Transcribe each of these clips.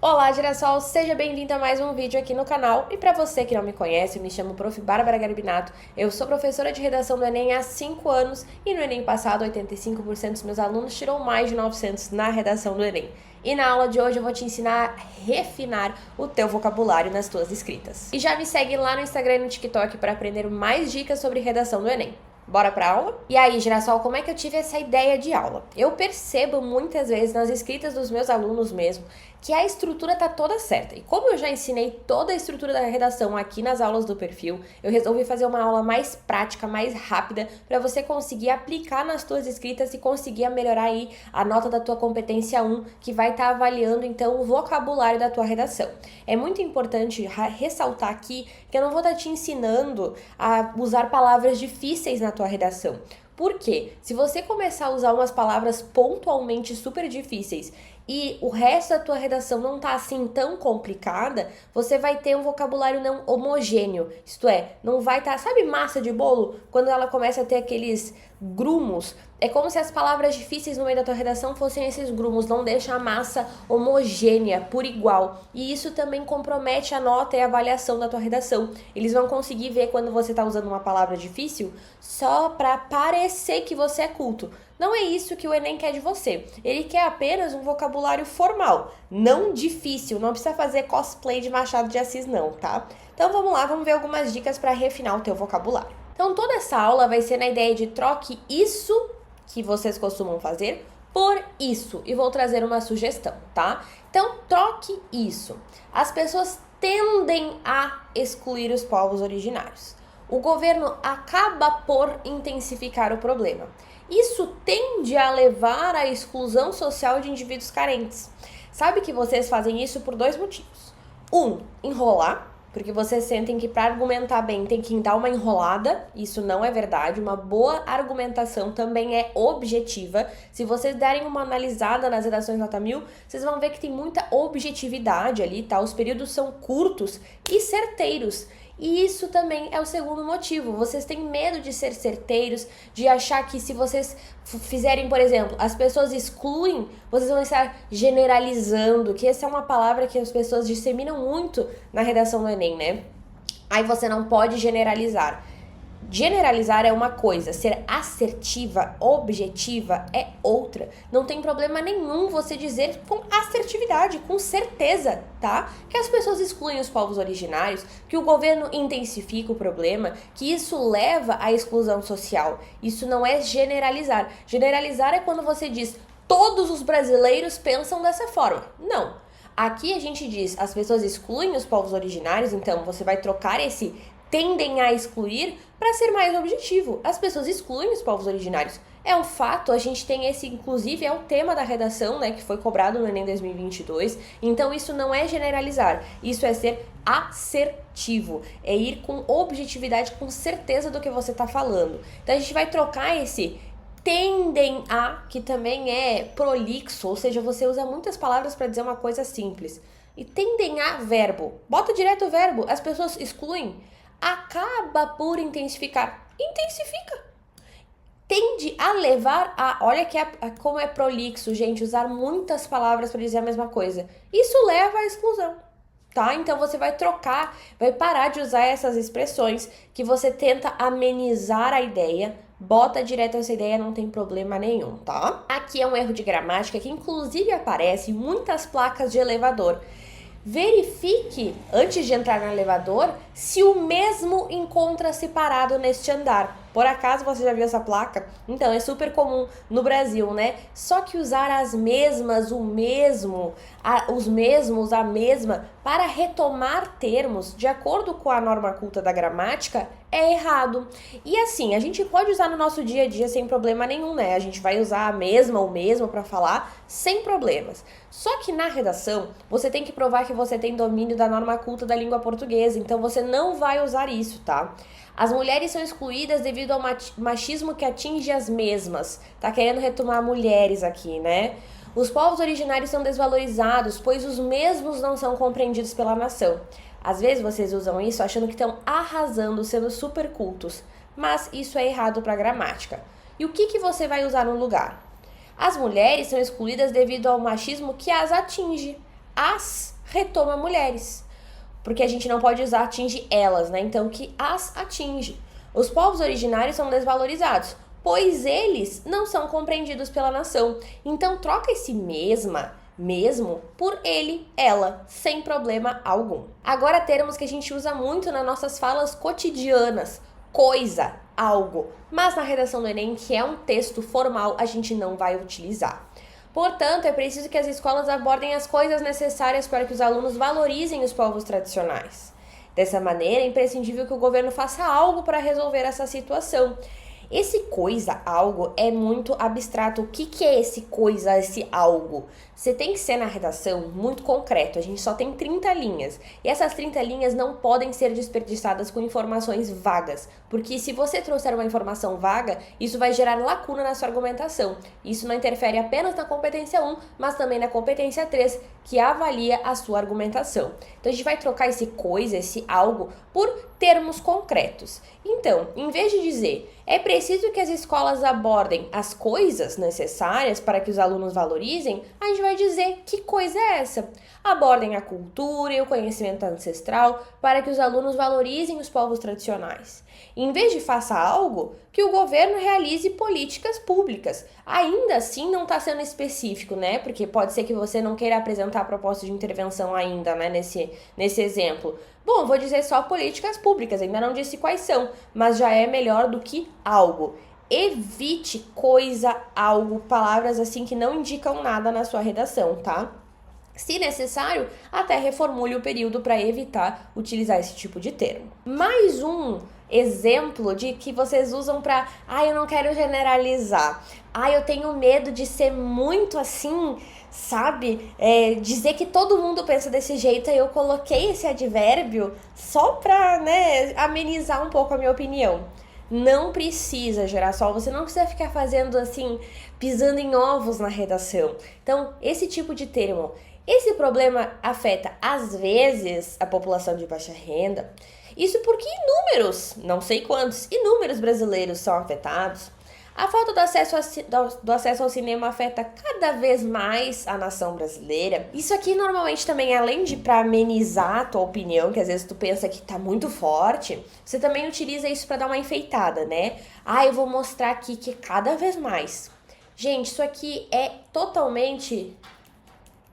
Olá, Girassol! Seja bem-vindo a mais um vídeo aqui no canal. E para você que não me conhece, eu me chamo Prof. Bárbara Garbinato. Eu sou professora de redação do Enem há 5 anos e no Enem passado, 85% dos meus alunos tirou mais de 900 na redação do Enem. E na aula de hoje eu vou te ensinar a refinar o teu vocabulário nas tuas escritas. E já me segue lá no Instagram e no TikTok para aprender mais dicas sobre redação do Enem. Bora pra aula? E aí, Girassol, como é que eu tive essa ideia de aula? Eu percebo muitas vezes nas escritas dos meus alunos mesmo que a estrutura tá toda certa. E como eu já ensinei toda a estrutura da redação aqui nas aulas do perfil, eu resolvi fazer uma aula mais prática, mais rápida, para você conseguir aplicar nas tuas escritas e conseguir melhorar aí a nota da tua competência 1, que vai estar avaliando então o vocabulário da tua redação. É muito importante ressaltar aqui que eu não vou estar te ensinando a usar palavras difíceis na tua redação. Por quê? Se você começar a usar umas palavras pontualmente super difíceis e o resto da tua redação não tá assim tão complicada, você vai ter um vocabulário não homogêneo. Isto é, não vai estar, sabe massa de bolo? Quando ela começa a ter aqueles grumos, é como se as palavras difíceis no meio da tua redação fossem esses grumos, não deixa a massa homogênea, por igual. E isso também compromete a nota e a avaliação da tua redação. Eles vão conseguir ver quando você tá usando uma palavra difícil só para parecer que você é culto. Não é isso que o Enem quer de você. Ele quer apenas um vocabulário formal, não difícil. Não precisa fazer cosplay de Machado de Assis não, tá? Então vamos lá, vamos ver algumas dicas para refinar o teu vocabulário. Então toda essa aula vai ser na ideia de troque isso que vocês costumam fazer por isso. E vou trazer uma sugestão, tá? Então troque isso. As pessoas tendem a excluir os povos originários. O governo acaba por intensificar o problema. Isso tende a levar à exclusão social de indivíduos carentes. Sabe que vocês fazem isso por dois motivos. Enrolar, porque vocês sentem que para argumentar bem tem que dar uma enrolada. Isso não é verdade. Uma boa argumentação também é objetiva. Se vocês derem uma analisada nas redações nota 1000, vocês vão ver que tem muita objetividade ali, tá? Os períodos são curtos e certeiros. E isso também é o segundo motivo. Vocês têm medo de ser certeiros, de achar que se vocês fizerem, por exemplo, as pessoas excluem, vocês vão estar generalizando, que essa é uma palavra que as pessoas disseminam muito na redação do Enem, né? Aí você não pode generalizar. Generalizar é uma coisa, ser assertiva, objetiva é outra. Não tem problema nenhum você dizer com assertividade, com certeza, tá? Que as pessoas excluem os povos originários, que o governo intensifica o problema, que isso leva à exclusão social. Isso não é generalizar. Generalizar é quando você diz todos os brasileiros pensam dessa forma. Não. Aqui a gente diz as pessoas excluem os povos originários, então você vai trocar esse tendem a excluir para ser mais objetivo. As pessoas excluem os povos originários. É um fato, a gente tem esse, inclusive, é o tema da redação, né, que foi cobrado no Enem 2022. Então, isso não é generalizar, isso é ser assertivo, é ir com objetividade, com certeza do que você está falando. Então, a gente vai trocar esse tendem a, que também é prolixo, ou seja, você usa muitas palavras para dizer uma coisa simples. E tendem a verbo, bota direto o verbo, as pessoas excluem. Acaba por intensificar. Intensifica. Tende a levar a... Olha que como é prolixo, gente, usar muitas palavras para dizer a mesma coisa. Isso leva à exclusão, tá? Então você vai trocar, vai parar de usar essas expressões que você tenta amenizar a ideia. Bota direto essa ideia, não tem problema nenhum, tá? Aqui é um erro de gramática que inclusive aparece em muitas placas de elevador. Verifique, antes de entrar no elevador, se o mesmo encontra-se parado neste andar. Por acaso você já viu essa placa? Então, é super comum no Brasil, né? Só que usar as mesmas, o mesmo, os mesmos, a mesma, para retomar termos de acordo com a norma culta da gramática, é errado. E assim, a gente pode usar no nosso dia a dia sem problema nenhum, né? A gente vai usar a mesma ou mesmo para falar sem problemas. Só que na redação, você tem que provar que você tem domínio da norma culta da língua portuguesa, então você não vai usar isso, tá? As mulheres são excluídas devido ao machismo que atinge as mesmas. Tá querendo retomar mulheres aqui, né? Os povos originários são desvalorizados, pois os mesmos não são compreendidos pela nação. Às vezes vocês usam isso achando que estão arrasando, sendo super cultos. Mas isso é errado para a gramática. E o que você vai usar no lugar? As mulheres são excluídas devido ao machismo que as atinge. As retoma mulheres. Porque a gente não pode usar atinge elas, né? Então, que as atinge. Os povos originários são desvalorizados, pois eles não são compreendidos pela nação. Então, troca esse mesmo por ele, ela, sem problema algum. Agora, termos que a gente usa muito nas nossas falas cotidianas. Coisa, algo. Mas na redação do Enem, que é um texto formal, a gente não vai utilizar. Portanto, é preciso que as escolas abordem as coisas necessárias para que os alunos valorizem os povos tradicionais. Dessa maneira, é imprescindível que o governo faça algo para resolver essa situação. Esse coisa, algo, é muito abstrato. O que é esse coisa, esse algo? Você tem que ser na redação muito concreto. A gente só tem 30 linhas. E essas 30 linhas não podem ser desperdiçadas com informações vagas. Porque se você trouxer uma informação vaga, isso vai gerar lacuna na sua argumentação. Isso não interfere apenas na competência 1, mas também na competência 3, que avalia a sua argumentação. Então, a gente vai trocar esse coisa, esse algo, por termos concretos. Então, em vez de dizer é preciso que as escolas abordem as coisas necessárias para que os alunos valorizem, a gente vai dizer que coisa é essa? Abordem a cultura e o conhecimento ancestral para que os alunos valorizem os povos tradicionais. Em vez de faça algo, que o governo realize políticas públicas. Ainda assim não está sendo específico, né? Porque pode ser que você não queira apresentar a proposta de intervenção ainda, né? Nesse exemplo. Bom, eu vou dizer só políticas públicas, ainda não disse quais são, mas já é melhor do que algo. Evite coisa, algo, palavras assim que não indicam nada na sua redação, tá? Se necessário, até reformule o período para evitar utilizar esse tipo de termo. Mais um exemplo de que vocês usam para, eu não quero generalizar. Eu tenho medo de ser muito assim, sabe? Dizer que todo mundo pensa desse jeito, aí eu coloquei esse advérbio só para, amenizar um pouco a minha opinião. Não precisa, Girassol, você não precisa ficar fazendo assim, pisando em ovos na redação. Então, esse tipo de termo, esse problema afeta, às vezes, a população de baixa renda. Isso porque não sei quantos, inúmeros brasileiros são afetados. A falta do acesso ao cinema afeta cada vez mais a nação brasileira. Isso aqui normalmente também, além de para amenizar a tua opinião, que às vezes tu pensa que tá muito forte, você também utiliza isso para dar uma enfeitada, né? Eu vou mostrar aqui que cada vez mais. Gente, isso aqui é totalmente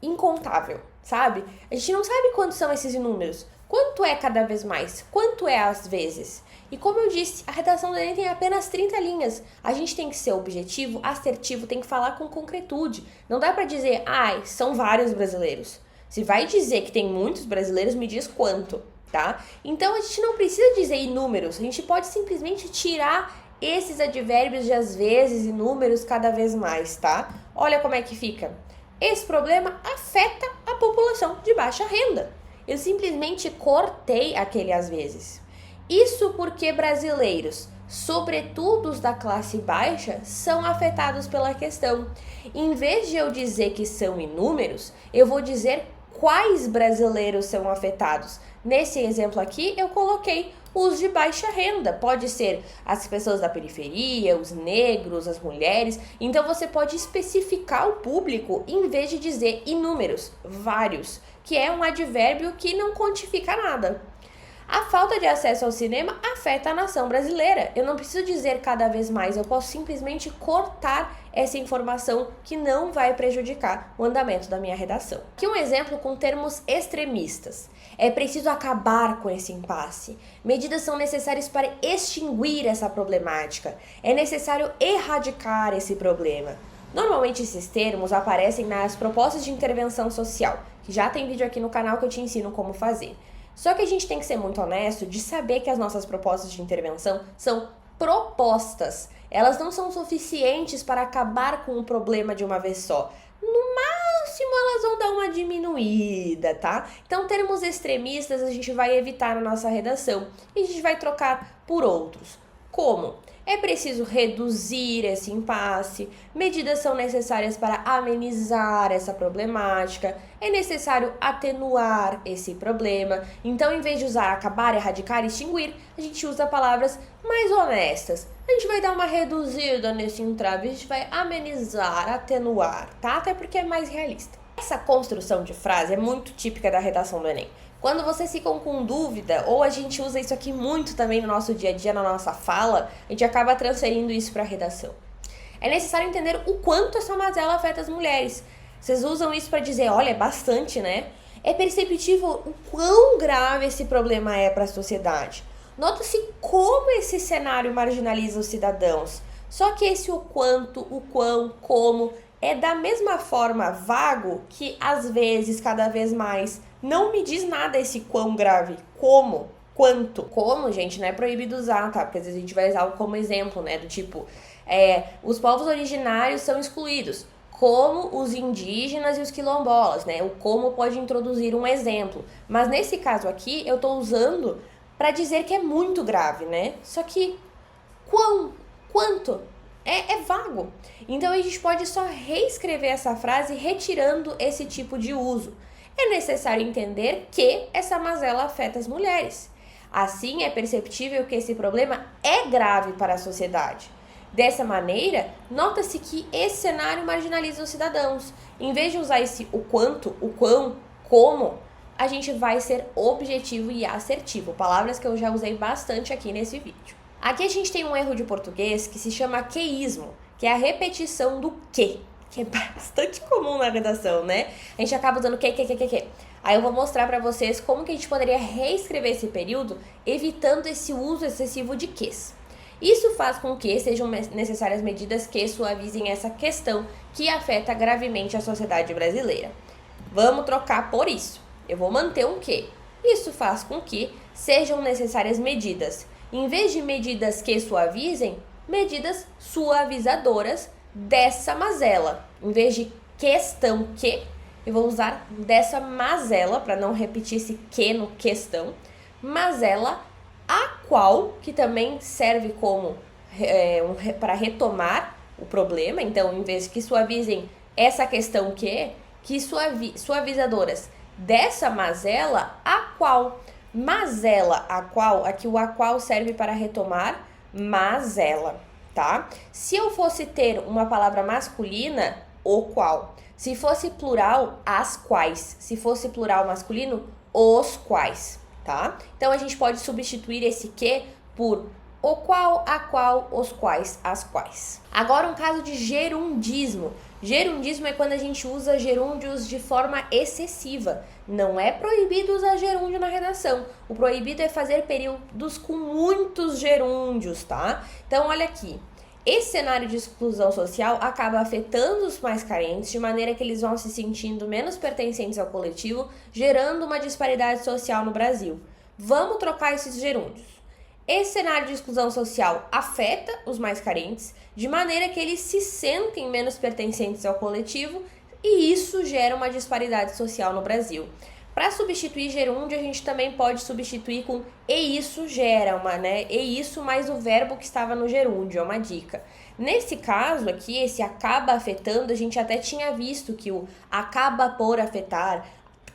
incontável, sabe? A gente não sabe quantos são esses números. Quanto é cada vez mais? Quanto é às vezes? E como eu disse, a redação do Enem tem apenas 30 linhas. A gente tem que ser objetivo, assertivo, tem que falar com concretude. Não dá pra dizer, são vários brasileiros. Se vai dizer que tem muitos brasileiros, me diz quanto, tá? Então a gente não precisa dizer inúmeros, a gente pode simplesmente tirar esses advérbios de às vezes e números cada vez mais, tá? Olha como é que fica. Esse problema afeta a população de baixa renda. Eu simplesmente cortei aquele às vezes. Isso porque brasileiros, sobretudo os da classe baixa, são afetados pela questão. Em vez de eu dizer que são inúmeros, eu vou dizer quais brasileiros são afetados. Nesse exemplo aqui, eu coloquei os de baixa renda. Pode ser as pessoas da periferia, os negros, as mulheres. Então, você pode especificar o público em vez de dizer inúmeros, vários, que é um advérbio que não quantifica nada. A falta de acesso ao cinema afeta a nação brasileira. Eu não preciso dizer cada vez mais, eu posso simplesmente cortar essa informação que não vai prejudicar o andamento da minha redação. Aqui um exemplo com termos extremistas. É preciso acabar com esse impasse. Medidas são necessárias para extinguir essa problemática. É necessário erradicar esse problema. Normalmente esses termos aparecem nas propostas de intervenção social, que já tem vídeo aqui no canal que eu te ensino como fazer. Só que a gente tem que ser muito honesto de saber que as nossas propostas de intervenção são propostas. Elas não são suficientes para acabar com o problema de uma vez só. No máximo, elas vão dar uma diminuída, tá? Então, termos extremistas a gente vai evitar na nossa redação e a gente vai trocar por outros. Como? É preciso reduzir esse impasse, medidas são necessárias para amenizar essa problemática, é necessário atenuar esse problema. Então, em vez de usar acabar, erradicar, extinguir, a gente usa palavras mais honestas. A gente vai dar uma reduzida nesse entrave, a gente vai amenizar, atenuar, tá? Até porque é mais realista. Essa construção de frase é muito típica da redação do Enem. Quando vocês ficam com dúvida, ou a gente usa isso aqui muito também no nosso dia a dia, na nossa fala, a gente acaba transferindo isso para a redação. É necessário entender o quanto essa mazela afeta as mulheres. Vocês usam isso para dizer, olha, é bastante, né? É perceptível o quão grave esse problema é para a sociedade. Nota-se como esse cenário marginaliza os cidadãos. Só que esse o quanto, o quão, como, é da mesma forma vago que, às vezes, cada vez mais, não me diz nada esse quão grave. Como? Quanto? Como, gente, não é proibido usar, tá? Porque às vezes a gente vai usar como exemplo, né? Do tipo, os povos originários são excluídos. Como os indígenas e os quilombolas, né? O como pode introduzir um exemplo. Mas nesse caso aqui, eu tô usando para dizer que é muito grave, né? Só que quanto? É vago. Então a gente pode só reescrever essa frase retirando esse tipo de uso. É necessário entender que essa mazela afeta as mulheres. Assim, é perceptível que esse problema é grave para a sociedade. Dessa maneira, nota-se que esse cenário marginaliza os cidadãos. Em vez de usar esse o quanto, o quão, como, a gente vai ser objetivo e assertivo. Palavras que eu já usei bastante aqui nesse vídeo. Aqui a gente tem um erro de português que se chama queísmo, que é a repetição do que é bastante comum na redação, né? A gente acaba usando que. Aí eu vou mostrar pra vocês como que a gente poderia reescrever esse período evitando esse uso excessivo de ques. Isso faz com que sejam necessárias medidas que suavizem essa questão que afeta gravemente a sociedade brasileira. Vamos trocar por isso. Eu vou manter um que. Isso faz com que sejam necessárias medidas. Em vez de medidas que suavizem, medidas suavizadoras dessa mazela. Em vez de questão que, eu vou usar dessa mazela, para não repetir esse que no questão, mazela a qual, que também serve como para retomar o problema. Então, em vez de que suavizem essa questão que suavizadoras dessa mazela a qual. Mazela a qual, aqui o a qual serve para retomar mazela, tá? Se eu fosse ter uma palavra masculina, o qual. Se fosse plural, as quais. Se fosse plural masculino, os quais, tá? Então a gente pode substituir esse que por o qual, a qual, os quais, as quais. Agora um caso de gerundismo. Gerundismo é quando a gente usa gerúndios de forma excessiva. Não é proibido usar gerúndio na redação. O proibido é fazer períodos com muitos gerúndios, tá? Então olha aqui. Esse cenário de exclusão social acaba afetando os mais carentes de maneira que eles vão se sentindo menos pertencentes ao coletivo, gerando uma disparidade social no Brasil. Vamos trocar esses gerúndios. Esse cenário de exclusão social afeta os mais carentes, de maneira que eles se sentem menos pertencentes ao coletivo e isso gera uma disparidade social no Brasil. Para substituir gerúndio, a gente também pode substituir com e isso gera, e isso mais o verbo que estava no gerúndio, é uma dica. Nesse caso aqui, esse acaba afetando, a gente até tinha visto que o acaba por afetar,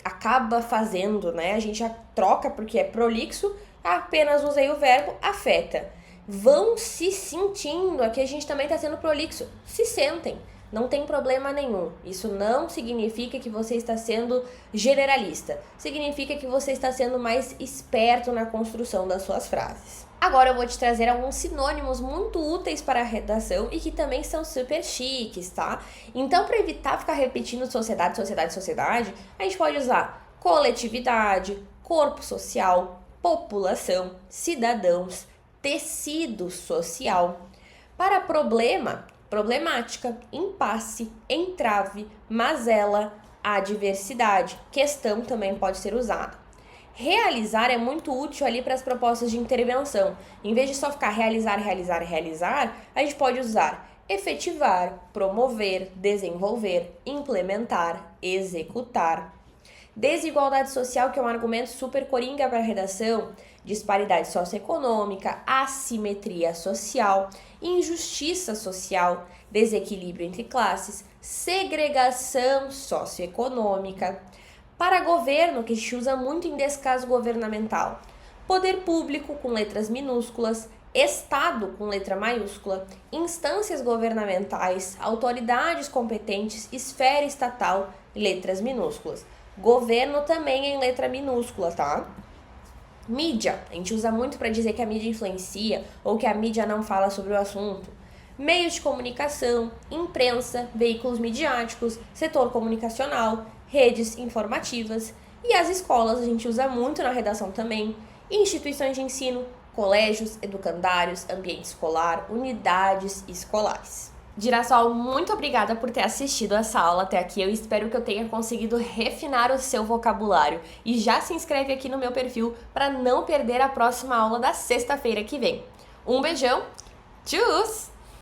acaba fazendo, né? A gente já troca porque é prolixo, apenas usei o verbo afeta. Vão se sentindo, aqui a gente também está sendo prolixo, se sentem. Não tem problema nenhum. Isso não significa que você está sendo generalista. Significa que você está sendo mais esperto na construção das suas frases. Agora eu vou te trazer alguns sinônimos muito úteis para a redação e que também são super chiques, tá? Então, para evitar ficar repetindo sociedade, a gente pode usar coletividade, corpo social, população, cidadãos, tecido social. Para problema, problemática, impasse, entrave, mazela, adversidade, questão também pode ser usada. Realizar é muito útil ali para as propostas de intervenção. Em vez de só ficar realizar, a gente pode usar efetivar, promover, desenvolver, implementar, executar. Desigualdade social, que é um argumento super coringa para a redação, disparidade socioeconômica, assimetria social, injustiça social, desequilíbrio entre classes, segregação socioeconômica. Para governo, que a gente usa muito em descaso governamental, poder público com letras minúsculas, Estado com letra maiúscula, instâncias governamentais, autoridades competentes, esfera estatal, letras minúsculas. Governo também é em letra minúscula, tá? Mídia, a gente usa muito para dizer que a mídia influencia ou que a mídia não fala sobre o assunto. Meios de comunicação, imprensa, veículos midiáticos, setor comunicacional, redes informativas. E as escolas a gente usa muito na redação também. Instituições de ensino, colégios, educandários, ambiente escolar, unidades escolares. Girassol, muito obrigada por ter assistido essa aula até aqui. Eu espero que eu tenha conseguido refinar o seu vocabulário. E já se inscreve aqui no meu perfil para não perder a próxima aula da sexta-feira que vem. Um beijão, tchau!